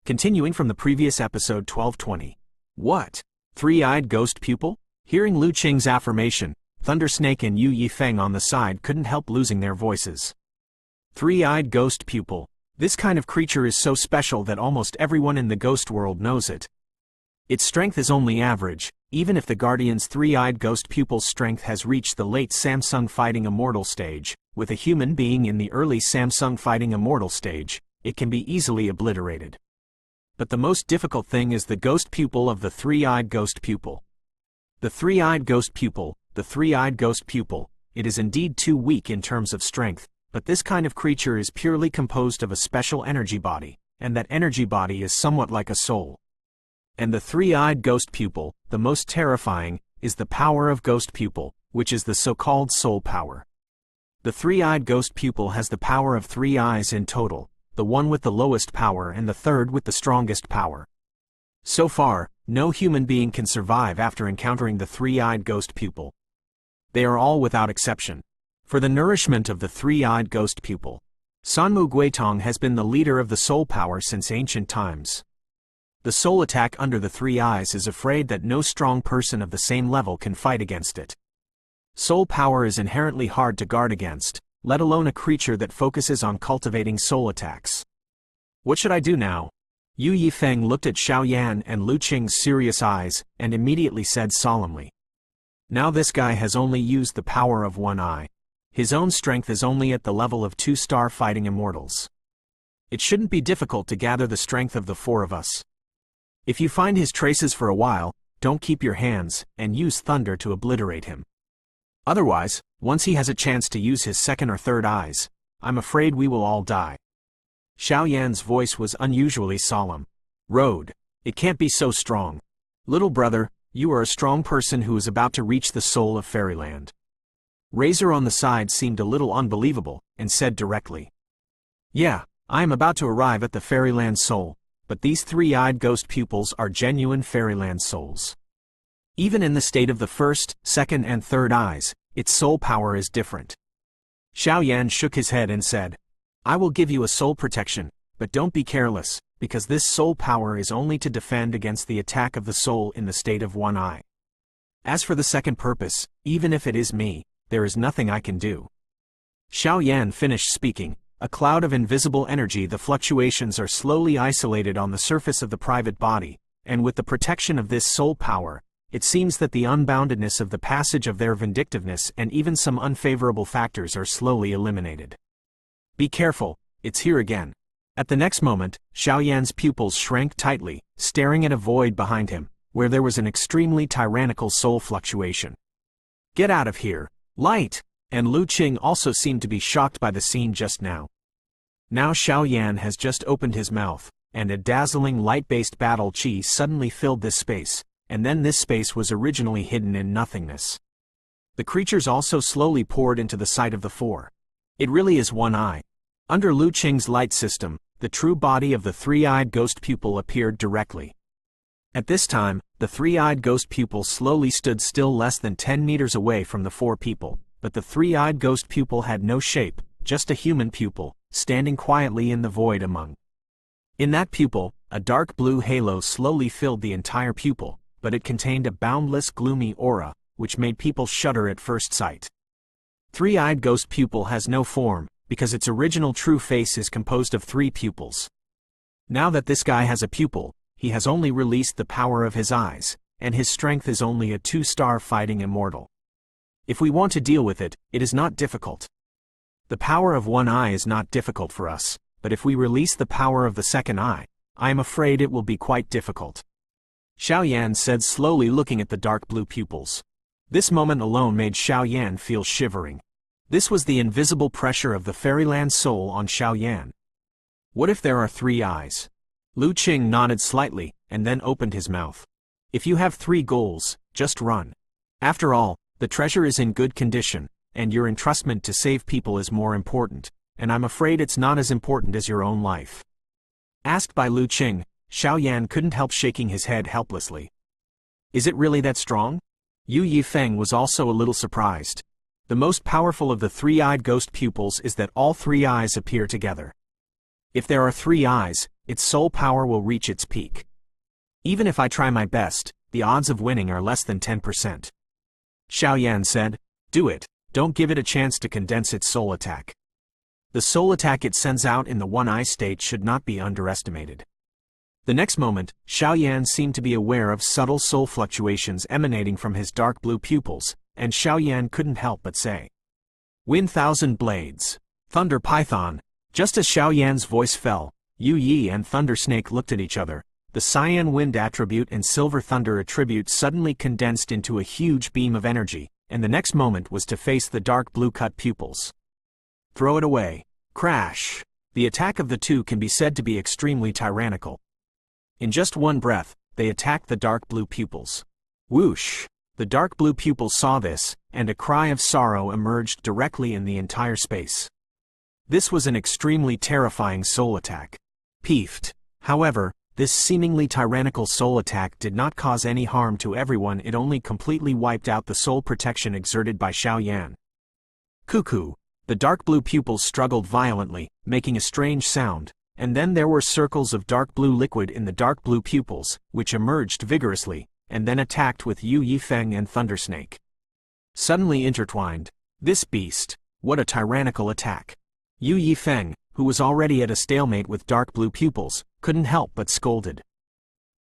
Continuing from the previous episode 1220. What? Three-eyed ghost pupil? Hearing Lu Qing's affirmation, Thundersnake and Yu Yifeng on the side couldn't help losing their voices. Three-eyed ghost pupil. This kind of creature is so special that almost everyone in the ghost world knows it. Its strength is only average, even if the Guardian's three-eyed ghost pupil's strength has reached the late Samsung Fighting Immortal stage. With a human being in the early Samsung Fighting Immortal stage, it can be easily obliterated. But the most difficult thing is the ghost pupil of the three-eyed ghost pupil. The three-eyed ghost pupil, it is indeed too weak in terms of strength, but this kind of creature is purely composed of a special energy body, and that energy body is somewhat like a soul. And the three-eyed ghost pupil, the most terrifying, is the power of ghost pupil, which is the so-called soul power. The three-eyed ghost pupil has the power of 3 eyes in total, the one with the lowest power and the third with the strongest power. So far, no human being can survive after encountering the three-eyed ghost pupil. They are all without exception. For the nourishment of the three-eyed ghost pupil, Sanmu Guitong has been the leader of the soul power since ancient times. The soul attack under the 3 eyes is afraid that no strong person of the same level can fight against it. Soul power is inherently hard to guard against, let alone a creature that focuses on cultivating soul attacks. What should I do now? Yu Yifeng looked at Xiaoyan and Lu Qing's serious eyes, and immediately said solemnly. Now this guy has only used the power of 1 eye. His own strength is only at the level of 2-star fighting immortals. It shouldn't be difficult to gather the strength of the 4 of us. If you find his traces for a while, don't keep your hands, and use thunder to obliterate him. Otherwise, once he has a chance to use his 2nd or 3rd eyes, I'm afraid we will all die. Xiaoyan's voice was unusually solemn. Road. It can't be so strong. Little brother, you are a strong person who is about to reach the soul of fairyland. Razor on the side seemed a little unbelievable, and said directly. Yeah, I am about to arrive at the fairyland soul, but these three-eyed ghost pupils are genuine fairyland souls. Even in the state of the 1st, 2nd and 3rd eyes, its soul power is different. Xiaoyan shook his head and said, I will give you a soul protection, but don't be careless, because this soul power is only to defend against the attack of the soul in the state of 1 eye. As for the 2nd purpose, even if it is me, there is nothing I can do. Xiaoyan finished speaking. A cloud of invisible energy. The fluctuations are slowly isolated on the surface of the private body, and with the protection of this soul power, it seems that the unboundedness of the passage of their vindictiveness and even some unfavorable factors are slowly eliminated. Be careful, it's here again. At the next moment, Xiaoyan's pupils shrank tightly, staring at a void behind him, where there was an extremely tyrannical soul fluctuation. Get out of here, light! And Lu Qing also seemed to be shocked by the scene just now. Now Xiaoyan has just opened his mouth, and a dazzling light-based battle chi suddenly filled this space, and then this space was originally hidden in nothingness. The creatures also slowly poured into the sight of the 4. It really is 1 eye. Under Lu Qing's light system, the true body of the three-eyed ghost pupil appeared directly. At this time, the three-eyed ghost pupil slowly stood still less than 10 meters away from the 4 people. But the three-eyed ghost pupil had no shape, just a human pupil, standing quietly in the void among. In that pupil, a dark blue halo slowly filled the entire pupil, but it contained a boundless gloomy aura, which made people shudder at first sight. Three-eyed ghost pupil has no form, because its original true face is composed of 3 pupils. Now that this guy has a pupil, he has only released the power of his eyes, and his strength is only a 2-star fighting immortal. If we want to deal with it, it is not difficult. The power of 1 eye is not difficult for us, but if we release the power of the 2nd eye, I am afraid it will be quite difficult. Xiaoyan said slowly, looking at the dark blue pupils. This moment alone made Xiaoyan feel shivering. This was the invisible pressure of the fairyland soul on Xiaoyan. What if there are 3 eyes? Lu Qing nodded slightly, and then opened his mouth. If you have 3 goals, just run. After all, the treasure is in good condition, and your entrustment to save people is more important, and I'm afraid it's not as important as your own life. Asked by Lu Qing, Xiaoyan couldn't help shaking his head helplessly. Is it really that strong? Yu Yifeng was also a little surprised. The most powerful of the three-eyed ghost pupils is that all 3 eyes appear together. If there are 3 eyes, its soul power will reach its peak. Even if I try my best, the odds of winning are less than 10%. Xiaoyan said, "Do it, don't give it a chance to condense its soul attack." The soul attack it sends out in the one-eye state should not be underestimated. The next moment, Xiaoyan seemed to be aware of subtle soul fluctuations emanating from his dark blue pupils, and Xiaoyan couldn't help but say, "Win thousand blades. Thunder Python." Just as Xiaoyan's voice fell, Yu Yi and Thunder Snake looked at each other. The cyan wind attribute and silver thunder attribute suddenly condensed into a huge beam of energy, and the next moment was to face the dark blue cut pupils. Throw it away. Crash. The attack of the two can be said to be extremely tyrannical. In just one breath, they attacked the dark blue pupils. Whoosh! The dark blue pupils saw this, and a cry of sorrow emerged directly in the entire space. This was an extremely terrifying soul attack. Btth. However, this seemingly tyrannical soul attack did not cause any harm to everyone, it only completely wiped out the soul protection exerted by Xiaoyan. Cuckoo! The dark blue pupils struggled violently, making a strange sound, and then there were circles of dark blue liquid in the dark blue pupils, which emerged vigorously, and then attacked with Yu Yifeng and Thundersnake. Suddenly intertwined. This beast! What a tyrannical attack! Yu Yifeng, who was already at a stalemate with dark blue pupils, couldn't help but scolded.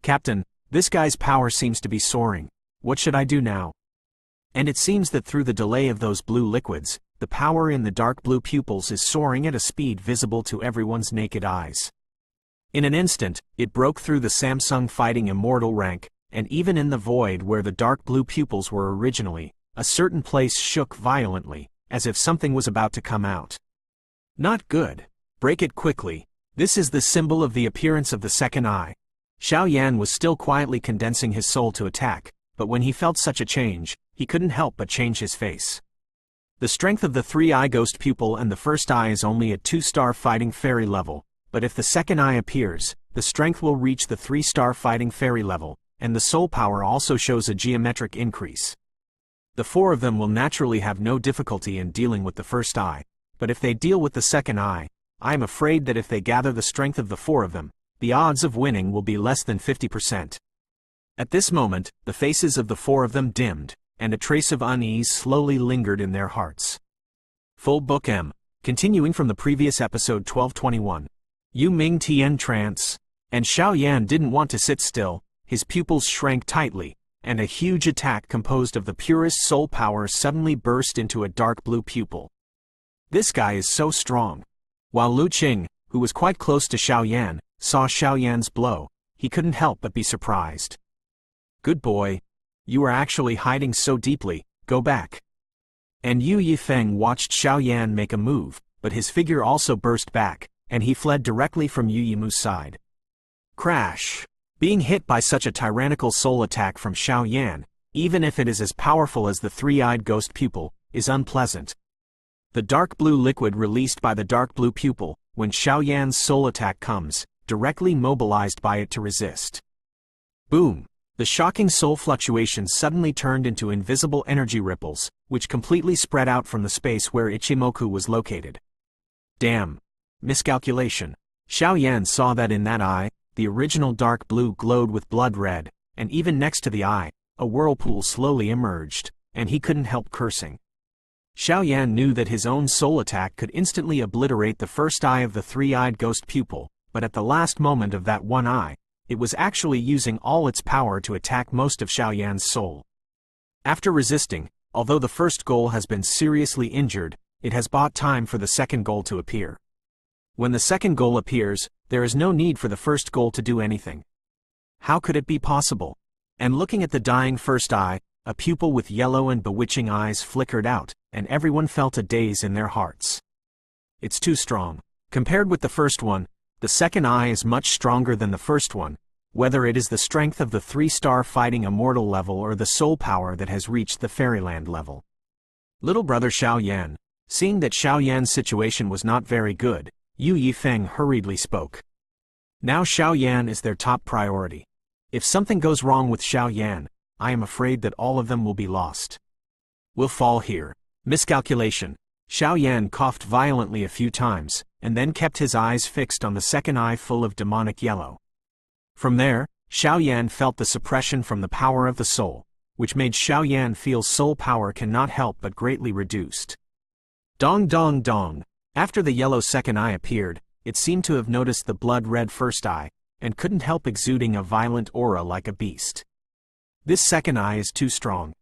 "Captain, this guy's power seems to be soaring. What should I do now?" And it seems that through the delay of those blue liquids, the power in the dark blue pupils is soaring at a speed visible to everyone's naked eyes. In an instant, it broke through the Samsung Fighting Immortal rank, and even in the void where the dark blue pupils were originally, a certain place shook violently, as if something was about to come out. Not good. Break it quickly. This is the symbol of the appearance of the second eye. Xiaoyan was still quietly condensing his soul to attack, but when he felt such a change, he couldn't help but change his face. The strength of the 3-eye ghost pupil and the first eye is only at 2-star fighting fairy level, but if the second eye appears, the strength will reach the 3-star fighting fairy level, and the soul power also shows a geometric increase. The 4 of them will naturally have no difficulty in dealing with the first eye, but if they deal with the second eye, I am afraid that if they gather the strength of the 4 of them, the odds of winning will be less than 50%. At this moment, the faces of the 4 of them dimmed, and a trace of unease slowly lingered in their hearts. Full Book M. Continuing from the previous episode 1221. Yu Ming Tian trance. And Xiaoyan didn't want to sit still, his pupils shrank tightly, and a huge attack composed of the purest soul power suddenly burst into a dark blue pupil. This guy is so strong. While Lu Qing, who was quite close to Xiaoyan, saw Xiaoyan's blow, he couldn't help but be surprised. "Good boy. You are actually hiding so deeply, go back." And Yu Yifeng watched Xiaoyan make a move, but his figure also burst back, and he fled directly from Yu Yimu's side. Crash! Being hit by such a tyrannical soul attack from Xiaoyan, even if it is as powerful as the 3-eyed ghost pupil, is unpleasant. The dark blue liquid released by the dark blue pupil, when Xiaoyan's soul attack comes, directly mobilized by it to resist. Boom! The shocking soul fluctuations suddenly turned into invisible energy ripples, which completely spread out from the space where Ichimoku was located. Damn! Miscalculation. Xiaoyan saw that in that eye, the original dark blue glowed with blood red, and even next to the eye, a whirlpool slowly emerged, and he couldn't help cursing. Xiaoyan knew that his own soul attack could instantly obliterate the first eye of the 3-eyed ghost pupil, but at the last moment of that one eye, it was actually using all its power to attack most of Xiaoyan's soul. After resisting, although the first goal has been seriously injured, it has bought time for the second goal to appear. When the second goal appears, there is no need for the first goal to do anything. How could it be possible? And looking at the dying first eye, a pupil with yellow and bewitching eyes flickered out, and everyone felt a daze in their hearts. It's too strong. Compared with the first one, the second eye is much stronger than the first one, whether it is the strength of the 3-star fighting immortal level or the soul power that has reached the fairyland level. Little brother Xiaoyan, seeing that Xiaoyan's situation was not very good, Yu Yifeng hurriedly spoke. Now Xiaoyan is their top priority. If something goes wrong with Xiaoyan, I am afraid that all of them will be lost. We'll fall here. Miscalculation. Xiao Yan coughed violently a few times, and then kept his eyes fixed on the second eye full of demonic yellow. From there, Xiao Yan felt the suppression from the power of the soul, which made Xiao Yan feel soul power cannot help but greatly reduced. Dong dong dong. After the yellow second eye appeared, it seemed to have noticed the blood-red first eye, and couldn't help exuding a violent aura like a beast. This second eye is too strong.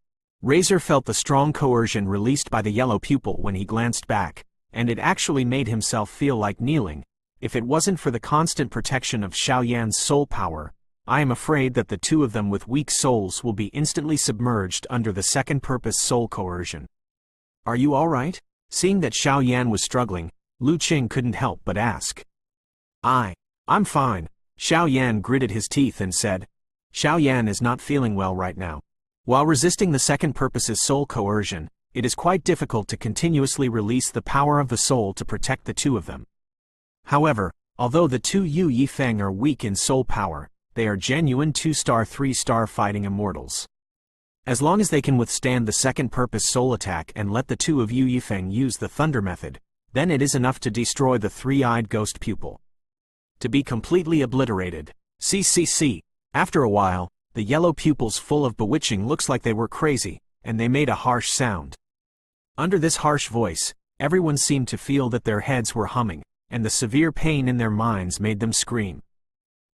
Razor felt the strong coercion released by the yellow pupil when he glanced back, and it actually made himself feel like kneeling. If it wasn't for the constant protection of Xiao Yan's soul power, I am afraid that the two of them with weak souls will be instantly submerged under the second purpose soul coercion. Are you all right? Seeing that Xiao Yan was struggling, Lu Qing couldn't help but ask. I'm fine. Xiao Yan gritted his teeth and said. Xiao Yan is not feeling well right now. While resisting the second purpose's soul coercion, it is quite difficult to continuously release the power of the soul to protect the two of them. However, although the two Yu Yifeng are weak in soul power, they are genuine 2-star 3-star fighting immortals. As long as they can withstand the second purpose soul attack and let the two of Yu Yifeng use the thunder method, then it is enough to destroy the three-eyed ghost pupil. To be completely obliterated. CCC. After a while, the yellow pupils full of bewitching looks like they were crazy, and they made a harsh sound. Under this harsh voice, everyone seemed to feel that their heads were humming, and the severe pain in their minds made them scream.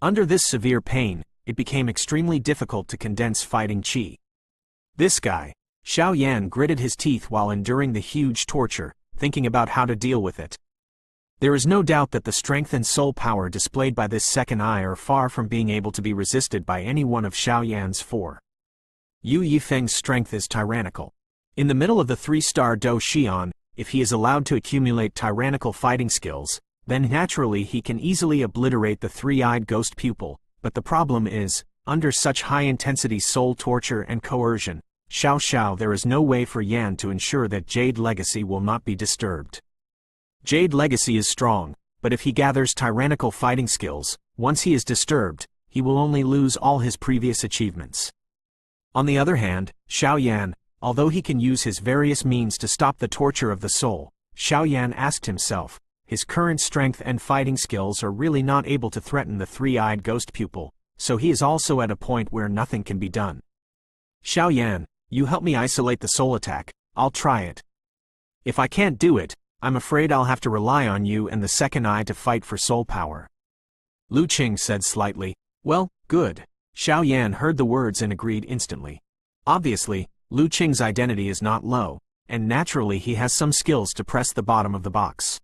Under this severe pain, it became extremely difficult to condense fighting chi. This guy, Xiao Yan gritted his teeth while enduring the huge torture, thinking about how to deal with it. There is no doubt that the strength and soul power displayed by this second eye are far from being able to be resisted by any one of Xiao Yan's four. Yu Yifeng's strength is tyrannical. In the middle of the 3-star Do Xian, if he is allowed to accumulate tyrannical fighting skills, then naturally he can easily obliterate the three-eyed ghost pupil, but the problem is, under such high-intensity soul torture and coercion, Xiao there is no way for Yan to ensure that Jade Legacy will not be disturbed. Jade Legacy is strong, but if he gathers tyrannical fighting skills, once he is disturbed, he will only lose all his previous achievements. On the other hand, Xiao Yan, although he can use his various means to stop the torture of the soul, Xiao Yan asked himself, his current strength and fighting skills are really not able to threaten the three-eyed ghost pupil, so he is also at a point where nothing can be done. Xiao Yan, you help me isolate the soul attack, I'll try it. If I can't do it, I'm afraid I'll have to rely on you and the second eye to fight for soul power. Lu Qing said slightly. Well, good. Xiao Yan heard the words and agreed instantly. Obviously, Lu Qing's identity is not low, and naturally he has some skills to press the bottom of the box.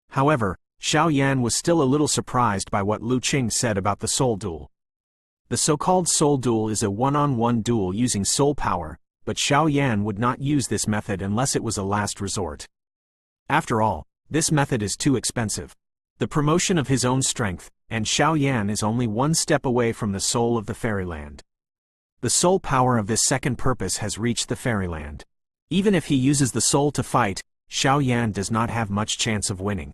However, Xiao Yan was still a little surprised by what Lu Qing said about the soul duel. The so-called soul duel is a one-on-one duel using soul power, but Xiao Yan would not use this method unless it was a last resort. After all, this method is too expensive. The promotion of his own strength, and Xiao Yan is only one step away from the soul of the fairyland. The soul power of this second purpose has reached the fairyland. Even if he uses the soul to fight, Xiao Yan does not have much chance of winning.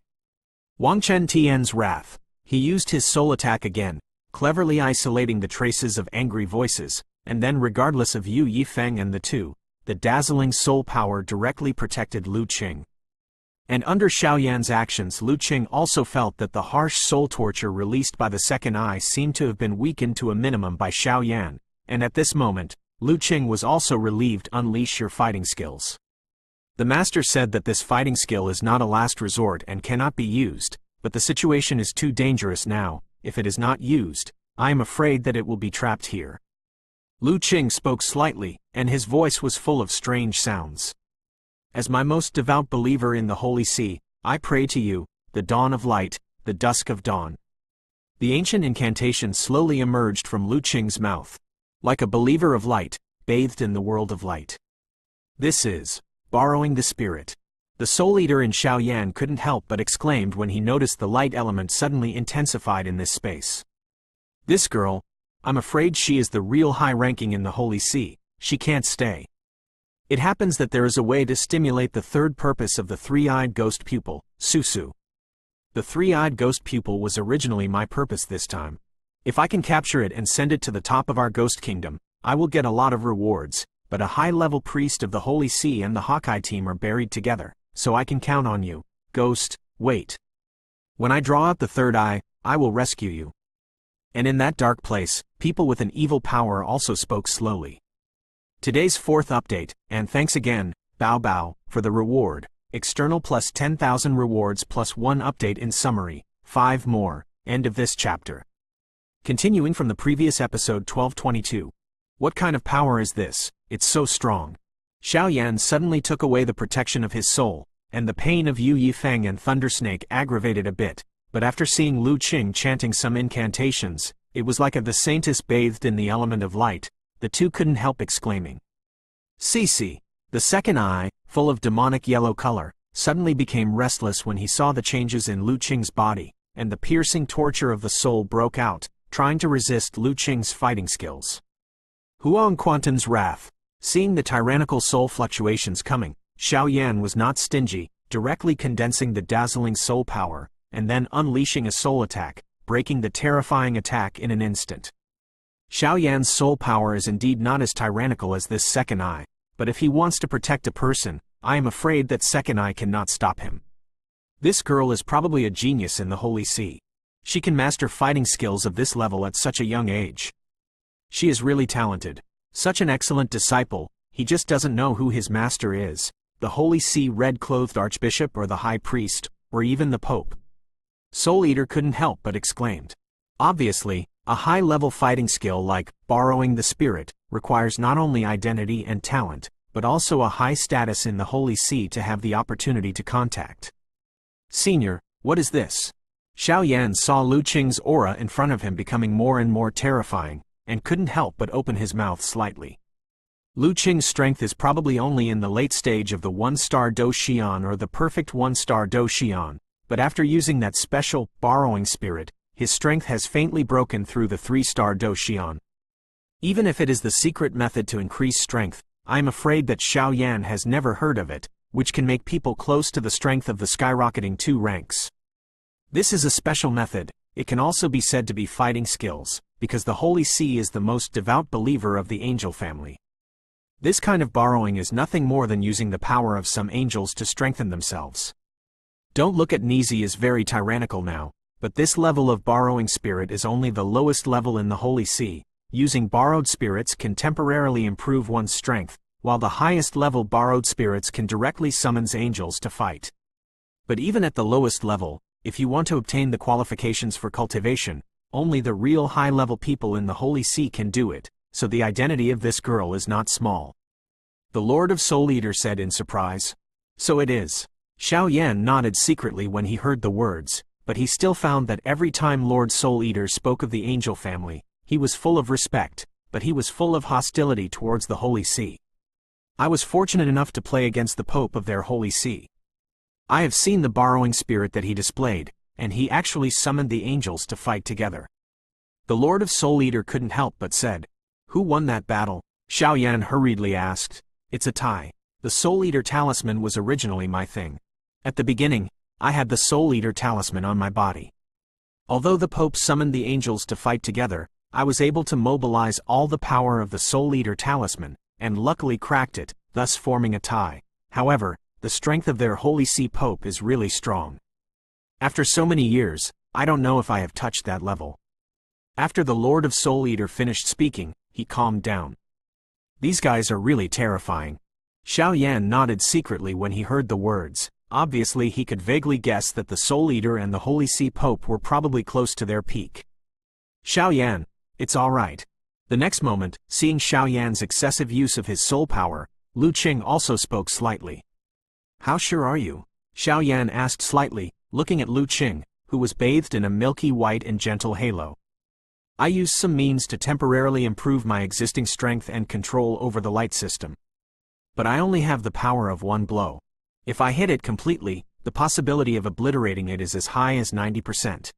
Wang Chen Tian's wrath. He used his soul attack again, cleverly isolating the traces of angry voices, and then regardless of Yu Yifeng and the two, the dazzling soul power directly protected Lu Qing. And under Xiao Yan's actions, Lu Qing also felt that the harsh soul torture released by the second eye seemed to have been weakened to a minimum by Xiao Yan, and at this moment, Lu Qing was also relieved. Unleash your fighting skills. The master said that this fighting skill is not a last resort and cannot be used, but the situation is too dangerous now. If it is not used, I am afraid that it will be trapped here. Lu Qing spoke slightly, and his voice was full of strange sounds. As my most devout believer in the Holy See, I pray to you, the dawn of light, the dusk of dawn. The ancient incantation slowly emerged from Lu Qing's mouth. Like a believer of light, bathed in the world of light. This is borrowing the spirit. The soul eater in Xiao Yan couldn't help but exclaimed when he noticed the light element suddenly intensified in this space. This girl, I'm afraid she is the real high ranking in the Holy See, she can't stay. It happens that there is a way to stimulate the third purpose of the three-eyed ghost pupil, Susu. The three-eyed ghost pupil was originally my purpose this time. If I can capture it and send it to the top of our ghost kingdom, I will get a lot of rewards, but a high-level priest of the Holy See and the Hawkeye team are buried together, so I can count on you. Ghost, wait. When I draw out the third eye, I will rescue you. And in that dark place, people with an evil power also spoke slowly. Today's fourth update, and thanks again, Bao Bao, for the reward. External plus 10,000 rewards plus 1 update in summary, 5 more, end of this chapter. Continuing from the previous episode 1222. What kind of power is this? It's so strong. Xiao Yan suddenly took away the protection of his soul, and the pain of Yu Yifeng and Thundersnake aggravated a bit, but after seeing Lu Qing chanting some incantations, it was like the saintess bathed in the element of light. The two couldn't help exclaiming. Cici, the second eye, full of demonic yellow color, suddenly became restless when he saw the changes in Lu Qing's body, and the piercing torture of the soul broke out, trying to resist Lu Qing's fighting skills. Huang Quanten's wrath. Seeing the tyrannical soul fluctuations coming, Xiao Yan was not stingy, directly condensing the dazzling soul power, and then unleashing a soul attack, breaking the terrifying attack in an instant. Xiao Yan's soul power is indeed not as tyrannical as this second eye, but if he wants to protect a person, I am afraid that second eye cannot stop him. This girl is probably a genius in the Holy See. She can master fighting skills of this level at such a young age. She is really talented. Such an excellent disciple, he just doesn't know who his master is, the Holy See red-clothed archbishop or the high priest, or even the pope. Soul Eater couldn't help but exclaimed. Obviously, a high-level fighting skill like borrowing the spirit requires not only identity and talent, but also a high status in the Holy See to have the opportunity to contact. Senior, what is this? Xiao Yan saw Lu Qing's aura in front of him becoming more and more terrifying, and couldn't help but open his mouth slightly. Lu Qing's strength is probably only in the late stage of the 1-star Do Xian or the perfect 1-star Do Xian, but after using that special, borrowing spirit, his strength has faintly broken through the 3-star Do Xian. Even if it is the secret method to increase strength, I am afraid that Xiao Yan has never heard of it, which can make people close to the strength of the skyrocketing 2 ranks. This is a special method. It can also be said to be fighting skills, because the Holy See is the most devout believer of the angel family. This kind of borrowing is nothing more than using the power of some angels to strengthen themselves. Don't look at Nizi as very tyrannical now, but this level of borrowing spirit is only the lowest level in the Holy See. Using borrowed spirits can temporarily improve one's strength, while the highest level borrowed spirits can directly summon angels to fight. But even at the lowest level, if you want to obtain the qualifications for cultivation, only the real high-level people in the Holy See can do it, so the identity of this girl is not small. The Lord of Soul Eater said in surprise. So it is. Xiao Yan nodded secretly when he heard the words, but he still found that every time Lord Soul Eater spoke of the angel family, he was full of respect, but he was full of hostility towards the Holy See. I was fortunate enough to play against the Pope of their Holy See. I have seen the borrowing spirit that he displayed, and he actually summoned the angels to fight together. The Lord of Soul Eater couldn't help but said, "Who won that battle?" Xiao Yan hurriedly asked. "It's a tie. The Soul Eater talisman was originally my thing. At the beginning, I had the Soul Eater talisman on my body. Although the Pope summoned the angels to fight together, I was able to mobilize all the power of the Soul Eater talisman, and luckily cracked it, thus forming a tie. However, the strength of their Holy See Pope is really strong. After so many years, I don't know if I have touched that level." After the Lord of Soul Eater finished speaking, he calmed down. These guys are really terrifying. Xiao Yan nodded secretly when he heard the words. Obviously he could vaguely guess that the Soul Eater and the Holy See Pope were probably close to their peak. "Xiao Yan, it's all right." The next moment, seeing Xiao Yan's excessive use of his soul power, Lu Qing also spoke slightly. "How sure are you?" Xiao Yan asked slightly, looking at Lu Qing, who was bathed in a milky white and gentle halo. "I used some means to temporarily improve my existing strength and control over the light system. But I only have the power of one blow. If I hit it completely, the possibility of obliterating it is as high as 90%.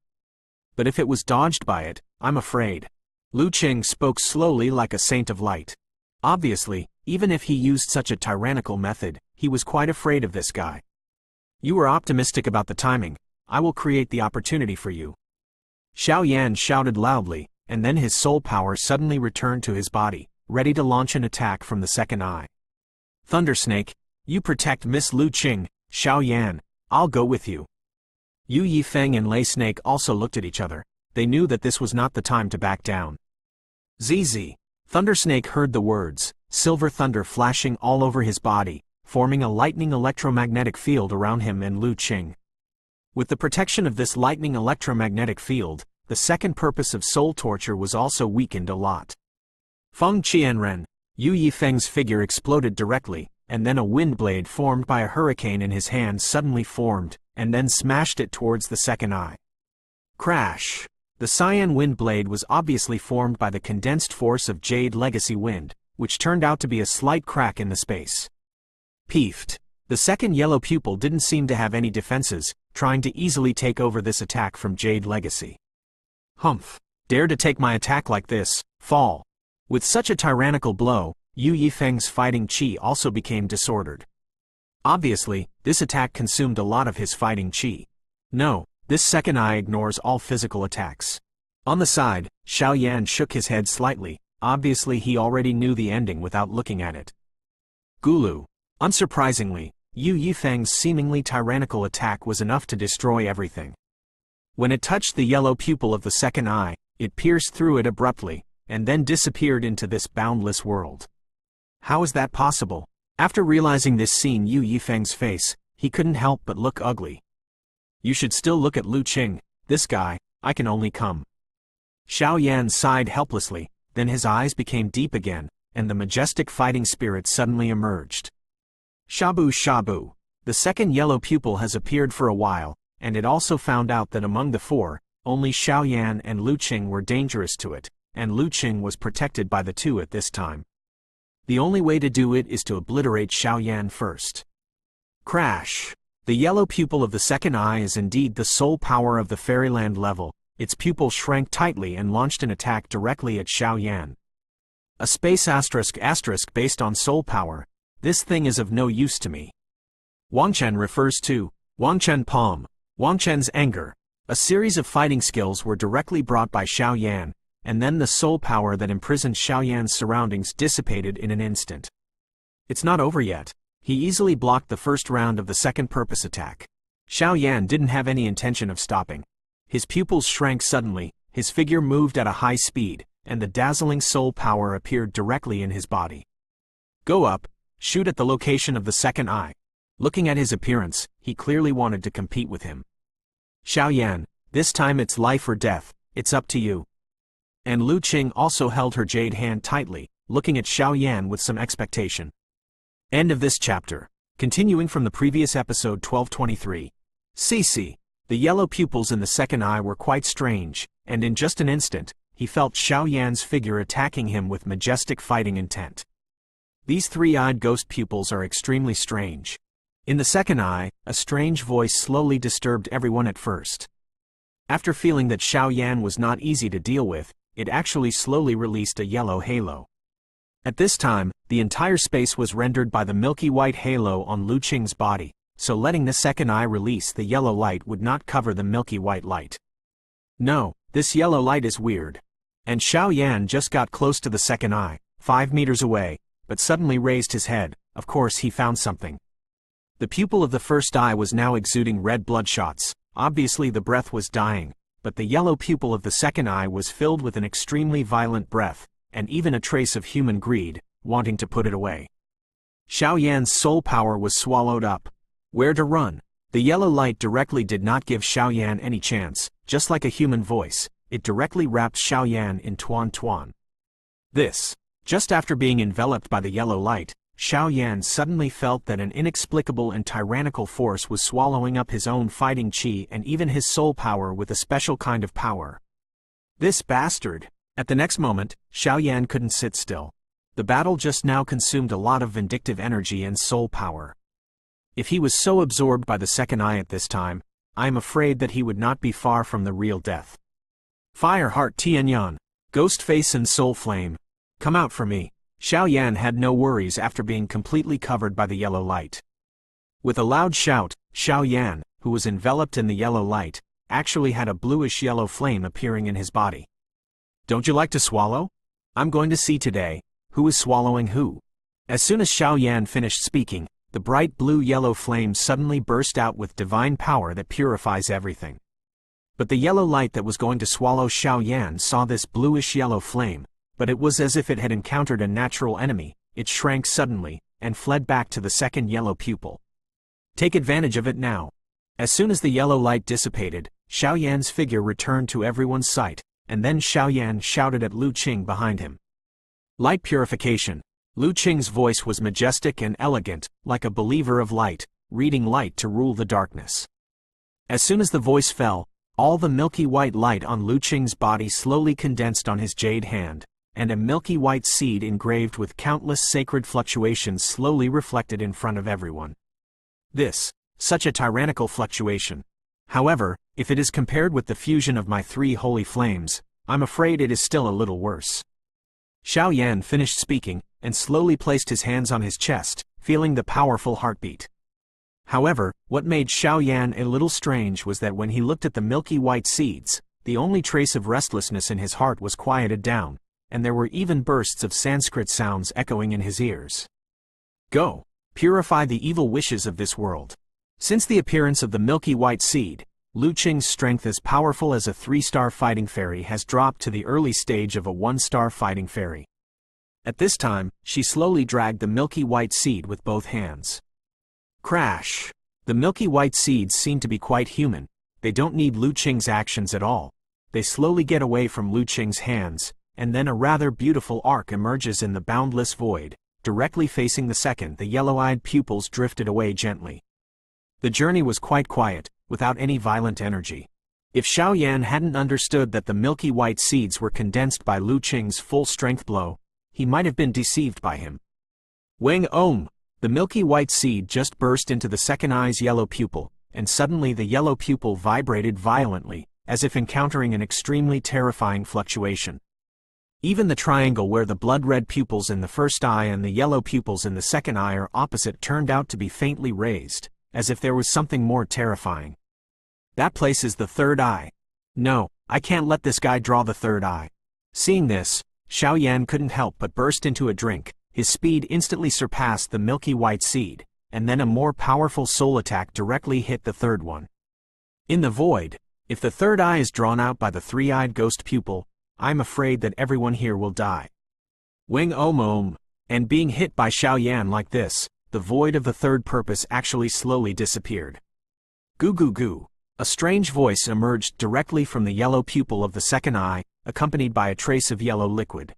But if it was dodged by it, I'm afraid." Lu Qing spoke slowly like a saint of light. Obviously, even if he used such a tyrannical method, he was quite afraid of this guy. "You are optimistic about the timing. I will create the opportunity for you." Xiao Yan shouted loudly, and then his soul power suddenly returned to his body, ready to launch an attack from the second eye. "Thundersnake, you protect Miss Lu Qing," Xiao Yan, I'll go with you. Yu Yifeng and Lei Snake also looked at each other. They knew that this was not the time to back down. ZZ. Thunder Snake heard the words, silver thunder flashing all over his body, forming a lightning electromagnetic field around him and Lu Qing. With the protection of this lightning electromagnetic field, the second purpose of soul torture was also weakened a lot. Feng Qianren, Yu Yifeng's figure exploded directly, and then a wind blade formed by a hurricane in his hand suddenly formed, and then smashed it towards the second eye. Crash! The cyan wind blade was obviously formed by the condensed force of Jade Legacy Wind, which turned out to be a slight crack in the space. Peeved. The second yellow pupil didn't seem to have any defenses, trying to easily take over this attack from Jade Legacy. Humph! Dare to take my attack like this, fall! With such a tyrannical blow, Yu Yifeng's fighting chi also became disordered. Obviously, this attack consumed a lot of his fighting chi. No, this second eye ignores all physical attacks. On the side, Xiao Yan shook his head slightly, obviously he already knew the ending without looking at it. Gulu. Unsurprisingly, Yu Yifeng's seemingly tyrannical attack was enough to destroy everything. When it touched the yellow pupil of the second eye, it pierced through it abruptly, and then disappeared into this boundless world. How is that possible? After realizing this scene Yu Yifeng's face, he couldn't help but look ugly. You should still look at Lu Qing, this guy, I can only come. Xiao Yan sighed helplessly, then his eyes became deep again, and the majestic fighting spirit suddenly emerged. Shabu Shabu. The second yellow pupil has appeared for a while, and it also found out that among the four, only Xiao Yan and Lu Qing were dangerous to it, and Lu Qing was protected by the two at this time. The only way to do it is to obliterate Xiao Yan first. Crash! The yellow pupil of the second eye is indeed the soul power of the fairyland level. Its pupil shrank tightly and launched an attack directly at Xiao Yan. A space asterisk based on soul power. This thing is of no use to me. Wangchen refers to Wangchen Palm, Wangchen's anger. A series of fighting skills were directly brought by Xiao Yan, and then the soul power that imprisoned Xiao Yan's surroundings dissipated in an instant. It's not over yet. He easily blocked the first round of the second purpose attack. Xiao Yan didn't have any intention of stopping. His pupils shrank suddenly, his figure moved at a high speed, and the dazzling soul power appeared directly in his body. Go up, shoot at the location of the second eye. Looking at his appearance, he clearly wanted to compete with him. Xiao Yan, this time it's life or death, it's up to you. And Lu Qing also held her jade hand tightly, looking at Xiao Yan with some expectation. End of this chapter. Continuing from the previous episode 1223. CC. The yellow pupils in the second eye were quite strange, and in just an instant, he felt Xiao Yan's figure attacking him with majestic fighting intent. These three-eyed ghost pupils are extremely strange. In the second eye, a strange voice slowly disturbed everyone at first. After feeling that Xiao Yan was not easy to deal with, it actually slowly released a yellow halo. At this time, the entire space was rendered by the milky white halo on Lu Qing's body, so letting the second eye release the yellow light would not cover the milky white light. No, this yellow light is weird. And Xiao Yan just got close to the second eye, 5 meters away, but suddenly raised his head. Of course he found something. The pupil of the first eye was now exuding red bloodshots. Obviously the breath was dying, but the yellow pupil of the second eye was filled with an extremely violent breath, and even a trace of human greed, wanting to put it away. Xiao Yan's soul power was swallowed up. Where to run? The yellow light directly did not give Xiao Yan any chance. Just like a human voice, it directly wrapped Xiao Yan in Tuan Tuan. Just after being enveloped by the yellow light, Xiao Yan suddenly felt that an inexplicable and tyrannical force was swallowing up his own fighting chi and even his soul power with a special kind of power. This bastard! At the next moment, Xiao Yan couldn't sit still. The battle just now consumed a lot of vindictive energy and soul power. If he was so absorbed by the second eye at this time, I am afraid that he would not be far from the real death. Fire Heart Tianyan, Ghost Face and Soul Flame, come out for me. Xiao Yan had no worries after being completely covered by the yellow light. With a loud shout, Xiao Yan, who was enveloped in the yellow light, actually had a bluish-yellow flame appearing in his body. Don't you like to swallow? I'm going to see today, who is swallowing who. As soon as Xiao Yan finished speaking, the bright blue-yellow flame suddenly burst out with divine power that purifies everything. But the yellow light that was going to swallow Xiao Yan saw this bluish-yellow flame, but it was as if it had encountered a natural enemy. It shrank suddenly, and fled back to the second yellow pupil. Take advantage of it now. As soon as the yellow light dissipated, Xiao Yan's figure returned to everyone's sight, and then Xiao Yan shouted at Lu Qing behind him. Light purification. Lu Qing's voice was majestic and elegant, like a believer of light, reading light to rule the darkness. As soon as the voice fell, all the milky white light on Lu Qing's body slowly condensed on his jade hand, and a milky white seed engraved with countless sacred fluctuations slowly reflected in front of everyone. Such a tyrannical fluctuation. However, if it is compared with the fusion of my 3 holy flames, I'm afraid it is still a little worse. Xiao Yan finished speaking, and slowly placed his hands on his chest, feeling the powerful heartbeat. However, what made Xiao Yan a little strange was that when he looked at the milky white seeds, the only trace of restlessness in his heart was quieted down, and there were even bursts of Sanskrit sounds echoing in his ears. Go, purify the evil wishes of this world. Since the appearance of the milky white seed, Lu Qing's strength as powerful as a 3-star fighting fairy has dropped to the early stage of a 1-star fighting fairy. At this time, she slowly dragged the milky white seed with both hands. Crash! The milky white seeds seem to be quite human. They don't need Lu Qing's actions at all. They slowly get away from Lu Qing's hands, and then a rather beautiful arc emerges in the boundless void. Directly facing the second, the yellow-eyed pupils drifted away gently. The journey was quite quiet, without any violent energy. If Xiao Yan hadn't understood that the milky white seeds were condensed by Lu Qing's full-strength blow, he might have been deceived by him. Wang Om! The milky white seed just burst into the second eye's yellow pupil, and suddenly the yellow pupil vibrated violently, as if encountering an extremely terrifying fluctuation. Even the triangle where the blood-red pupils in the first eye and the yellow pupils in the second eye are opposite turned out to be faintly raised, as if there was something more terrifying. That place is the third eye. No, I can't let this guy draw the third eye. Seeing this, Xiao Yan couldn't help but burst into a drink. His speed instantly surpassed the milky white seed, and then a more powerful soul attack directly hit the third one. In the void, if the third eye is drawn out by the 3-eyed ghost pupil, I'm afraid that everyone here will die. Wing Om Om, and being hit by Xiao Yan like this, the void of the third purpose actually slowly disappeared. Goo goo goo. A strange voice emerged directly from the yellow pupil of the second eye, accompanied by a trace of yellow liquid.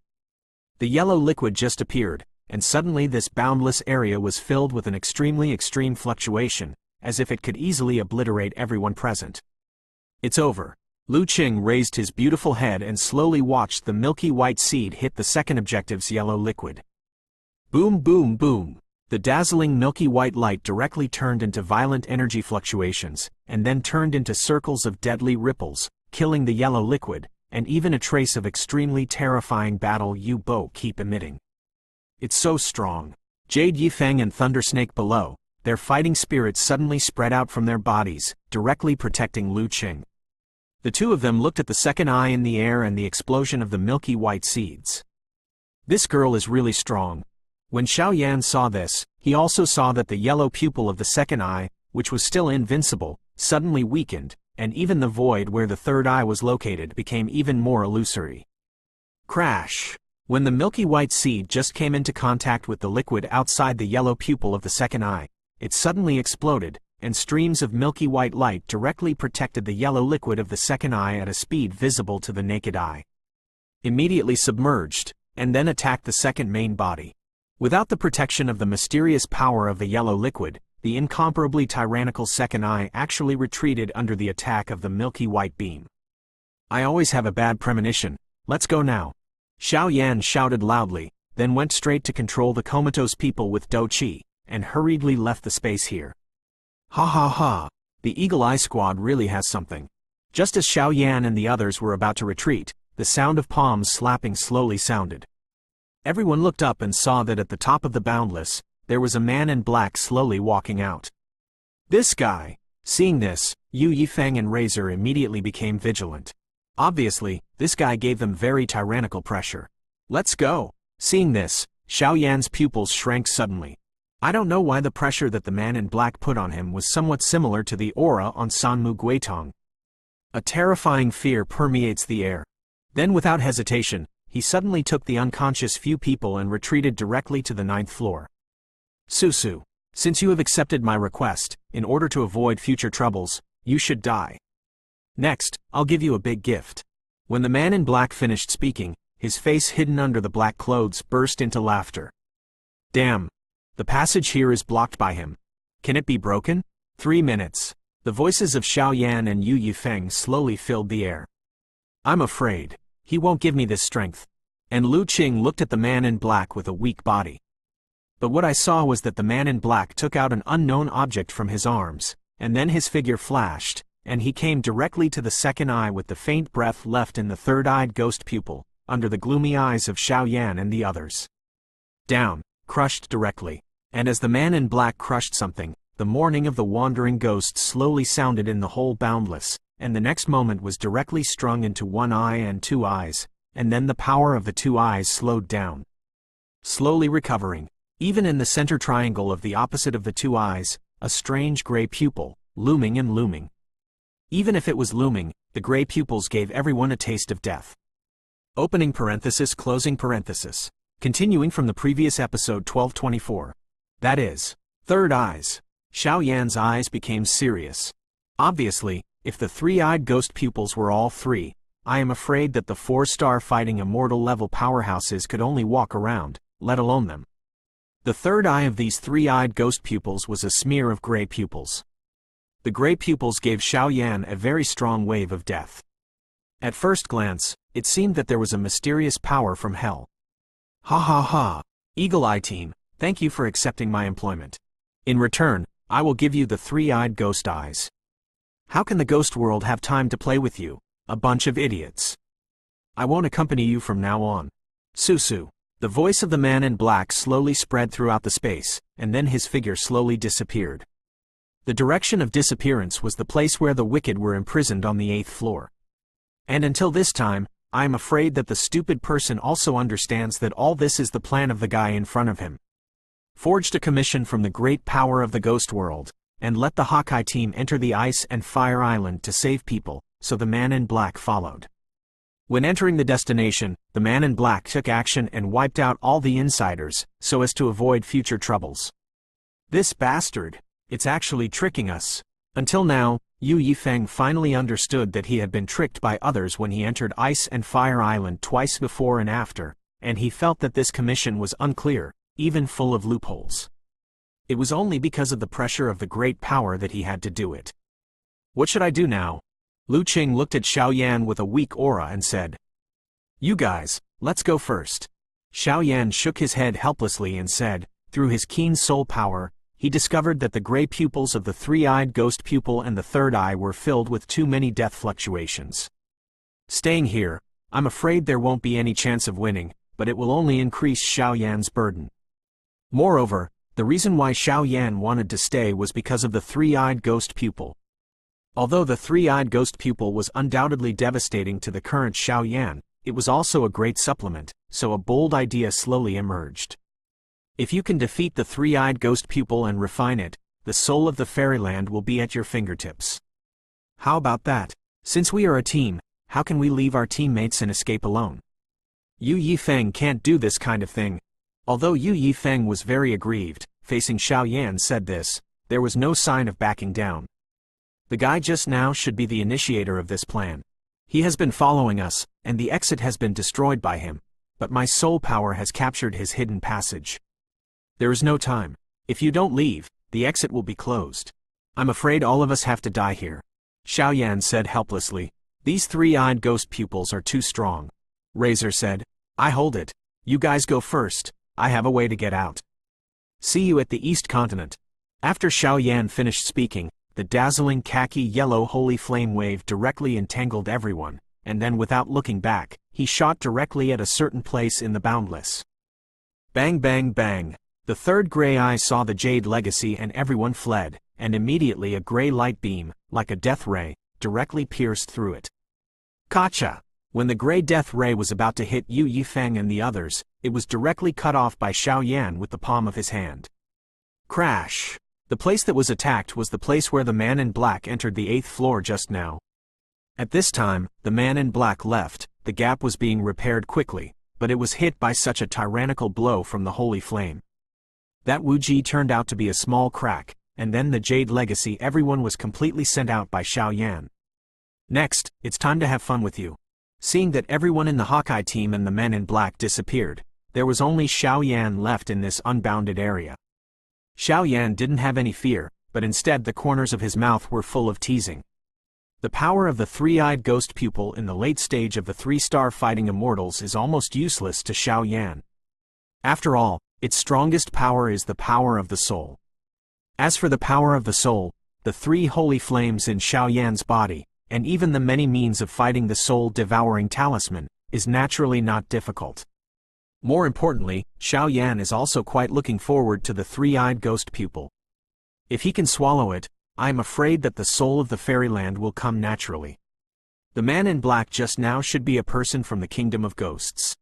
The yellow liquid just appeared, and suddenly this boundless area was filled with an extremely extreme fluctuation, as if it could easily obliterate everyone present. It's over. Lu Qing raised his beautiful head and slowly watched the milky white seed hit the second objective's yellow liquid. Boom boom boom. The dazzling milky white light directly turned into violent energy fluctuations, and then turned into circles of deadly ripples, killing the yellow liquid, and even a trace of extremely terrifying battle Yu-Bo keep emitting. It's so strong. Jade Yifeng and Thundersnake below, their fighting spirits suddenly spread out from their bodies, directly protecting Lu Qing. The two of them looked at the second eye in the air and the explosion of the milky white seeds. This girl is really strong. When Xiao Yan saw this, he also saw that the yellow pupil of the second eye, which was still invincible, suddenly weakened, and even the void where the third eye was located became even more illusory. Crash! When the milky white seed just came into contact with the liquid outside the yellow pupil of the second eye, it suddenly exploded, and streams of milky white light directly protected the yellow liquid of the second eye at a speed visible to the naked eye. Immediately submerged, and then attacked the second main body. Without the protection of the mysterious power of the yellow liquid, the incomparably tyrannical second eye actually retreated under the attack of the milky white beam. I always have a bad premonition. Let's go now. Xiao Yan shouted loudly, then went straight to control the comatose people with Do Qi, and hurriedly left the space here. Ha ha ha, the Eagle Eye Squad really has something. Just as Xiao Yan and the others were about to retreat, the sound of palms slapping slowly sounded. Everyone looked up and saw that at the top of the boundless, there was a man in black slowly walking out. This guy! Seeing this, Yu Yifeng and Razor immediately became vigilant. Obviously, this guy gave them very tyrannical pressure. Let's go! Seeing this, Xiao Yan's pupils shrank suddenly. I don't know why the pressure that the man in black put on him was somewhat similar to the aura on Sanmu Guitong. A terrifying fear permeates the air. Then without hesitation, he suddenly took the unconscious few people and retreated directly to the 9th floor. Susu, since you have accepted my request, in order to avoid future troubles, you should die. Next, I'll give you a big gift. When the man in black finished speaking, his face hidden under the black clothes burst into laughter. Damn. The passage here is blocked by him. Can it be broken? 3 minutes. The voices of Xiao Yan and Yu Yifeng slowly filled the air. I'm afraid. He won't give me this strength. And Lu Qing looked at the man in black with a weak body. But what I saw was that the man in black took out an unknown object from his arms, and then his figure flashed, and he came directly to the second eye with the faint breath left in the third-eyed ghost pupil, under the gloomy eyes of Xiao Yan and the others. Down, crushed directly. And as the man in black crushed something, the mourning of the wandering ghost slowly sounded in the whole boundless, and the next moment was directly strung into one eye and 2 eyes, and then the power of the 2 eyes slowed down. Slowly recovering, even in the center triangle of the opposite of the 2 eyes, a strange gray pupil, looming and looming. Even if it was looming, the gray pupils gave everyone a taste of death. Opening parenthesis, closing parenthesis. Continuing from the previous episode 1224. That is, third eyes. Xiao Yan's eyes became serious. Obviously, if the 3-eyed ghost pupils were all 3, I am afraid that the 4-star fighting immortal level powerhouses could only walk around, let alone them. The third eye of these 3-eyed ghost pupils was a smear of gray pupils. The gray pupils gave Xiao Yan a very strong wave of death. At first glance, it seemed that there was a mysterious power from hell. Ha ha ha, Eagle Eye Team, thank you for accepting my employment. In return, I will give you the 3-eyed ghost eyes. How can the ghost world have time to play with you, a bunch of idiots? I won't accompany you from now on. Susu. The voice of the man in black slowly spread throughout the space, and then his figure slowly disappeared. The direction of disappearance was the place where the wicked were imprisoned on the 8th floor. And until this time, I am afraid that the stupid person also understands that all this is the plan of the guy in front of him. Forged a commission from the great power of the ghost world, and let the Hawkeye team enter the Ice and Fire Island to save people, so the man in black followed. When entering the destination, the man in black took action and wiped out all the insiders, so as to avoid future troubles. This bastard, it's actually tricking us. Until now, Yu Yifeng finally understood that he had been tricked by others when he entered Ice and Fire Island twice before and after, and he felt that this commission was unclear, even full of loopholes. It was only because of the pressure of the great power that he had to do it. What should I do now? Lu Qing looked at Xiao Yan with a weak aura and said, You guys, let's go first. Xiao Yan shook his head helplessly and said, through his keen soul power, he discovered that the gray pupils of the 3-eyed ghost pupil and the third eye were filled with too many death fluctuations. Staying here, I'm afraid there won't be any chance of winning, but it will only increase Xiao Yan's burden. Moreover, the reason why Xiao Yan wanted to stay was because of the 3-eyed ghost pupil. Although the 3-eyed ghost pupil was undoubtedly devastating to the current Xiao Yan, it was also a great supplement, so a bold idea slowly emerged. If you can defeat the 3-eyed ghost pupil and refine it, the soul of the fairyland will be at your fingertips. How about that? Since we are a team, how can we leave our teammates and escape alone? Yu Yifeng can't do this kind of thing. Although Yu Yifeng was very aggrieved, facing Xiao Yan said this, there was no sign of backing down. The guy just now should be the initiator of this plan. He has been following us, and the exit has been destroyed by him, but my soul power has captured his hidden passage. There is no time. If you don't leave, the exit will be closed. I'm afraid all of us have to die here. Xiao Yan said helplessly, These 3-eyed ghost pupils are too strong. Razor said, I hold it. You guys go first. I have a way to get out. See you at the East Continent. After Xiao Yan finished speaking, the dazzling khaki-yellow holy flame wave directly entangled everyone, and then without looking back, he shot directly at a certain place in the boundless. Bang bang bang. The third gray eye saw the Jade Legacy and everyone fled, and immediately a gray light beam, like a death ray, directly pierced through it. Gotcha! When the gray death ray was about to hit Yu Yifeng and the others, it was directly cut off by Xiao Yan with the palm of his hand. Crash! The place that was attacked was the place where the man in black entered the 8th floor just now. At this time, the man in black left, the gap was being repaired quickly, but it was hit by such a tyrannical blow from the holy flame. That Wuji turned out to be a small crack, and then the Jade Legacy everyone was completely sent out by Xiao Yan. Next, it's time to have fun with you. Seeing that everyone in the Hawkeye team and the men in black disappeared, there was only Xiao Yan left in this unbounded area. Xiao Yan didn't have any fear, but instead the corners of his mouth were full of teasing. The power of the three-eyed ghost pupil in the late stage of the 3-star fighting immortals is almost useless to Xiao Yan. After all, its strongest power is the power of the soul. As for the power of the soul, the 3 holy flames in Xiao Yan's body, and even the many means of fighting the soul-devouring talisman, is naturally not difficult. More importantly, Xiao Yan is also quite looking forward to the 3-eyed ghost pupil. If he can swallow it, I am afraid that the soul of the fairyland will come naturally. The man in black just now should be a person from the kingdom of ghosts.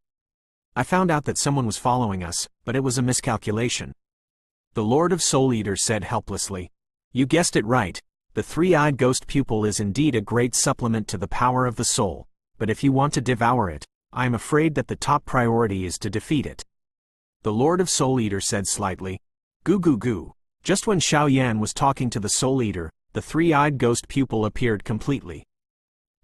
I found out that someone was following us, but it was a miscalculation. The Lord of Soul Eaters said helplessly. You guessed it right, the 3-eyed ghost pupil is indeed a great supplement to the power of the soul, but if you want to devour it, I am afraid that the top priority is to defeat it. The Lord of Soul Eaters said slightly. Goo goo goo. Just when Xiao Yan was talking to the Soul Eater, the 3-eyed ghost pupil appeared completely.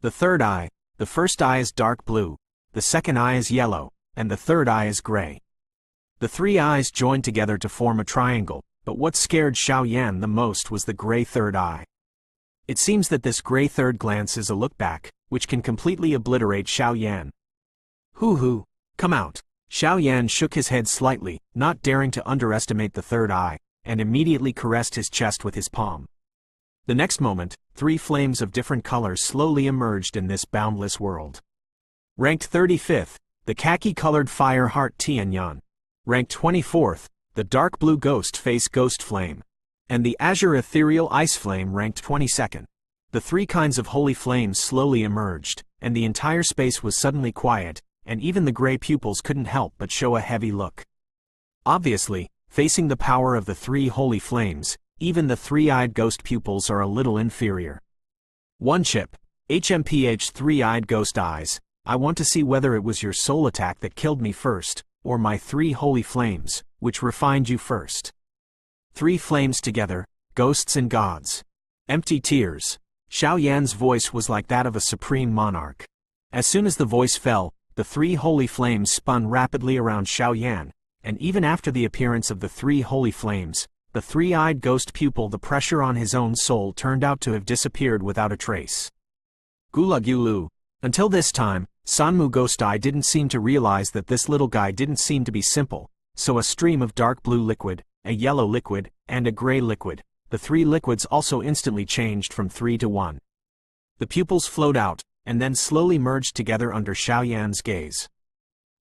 The third eye, the first eye is dark blue, the second eye is yellow, and the third eye is gray. The 3 eyes joined together to form a triangle, but what scared Xiao Yan the most was the gray third eye. It seems that this gray third glance is a look back, which can completely obliterate Xiao Yan. Hoo, come out. Xiao Yan shook his head slightly, not daring to underestimate the third eye, and immediately caressed his chest with his palm. The next moment, 3 flames of different colors slowly emerged in this boundless world. Ranked 35th, the khaki-colored fire heart Tianyan. Ranked 24th, the dark blue ghost face ghost flame. And the azure ethereal ice flame ranked 22nd. The 3 kinds of holy flames slowly emerged, and the entire space was suddenly quiet, and even the gray pupils couldn't help but show a heavy look. Obviously, facing the power of the 3 holy flames, even the 3-eyed ghost pupils are a little inferior. One chip, HMPH 3-eyed ghost eyes, I want to see whether it was your soul attack that killed me first, or my 3 holy flames, which refined you first. 3 flames together, ghosts and gods. Empty tears. Xiao Yan's voice was like that of a supreme monarch. As soon as the voice fell, the 3 holy flames spun rapidly around Xiao Yan, and even after the appearance of the 3 holy flames, the 3-eyed ghost pupil, the pressure on his own soul turned out to have disappeared without a trace. Gula Gulu. Until this time, Sanmu Ghost Eye didn't seem to realize that this little guy didn't seem to be simple, so a stream of dark blue liquid, a yellow liquid, and a gray liquid, the 3 liquids also instantly changed from 3 to 1. The pupils flowed out, and then slowly merged together under Xiao Yan's gaze.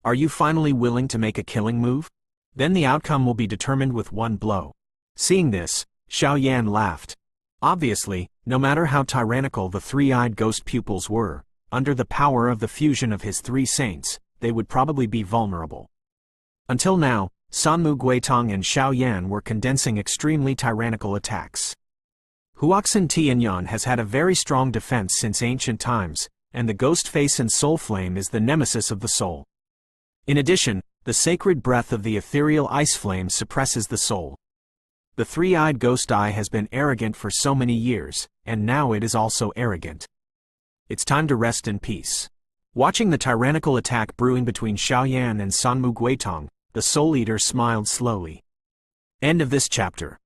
Are you finally willing to make a killing move? Then the outcome will be determined with one blow. Seeing this, Xiao Yan laughed. Obviously, no matter how tyrannical the 3-eyed ghost pupils were, under the power of the fusion of his 3 saints, they would probably be vulnerable. Until now, Sanmu Guitong and Xiao Yan were condensing extremely tyrannical attacks. Huoxin Tianyan has had a very strong defense since ancient times, and the ghost face and soul flame is the nemesis of the soul. In addition, the sacred breath of the ethereal ice flame suppresses the soul. The 3-eyed ghost eye has been arrogant for so many years, and now it is also arrogant. It's time to rest in peace. Watching the tyrannical attack brewing between Xiao Yan and Sanmu Guitong, the Soul Eater smiled slowly. End of this chapter.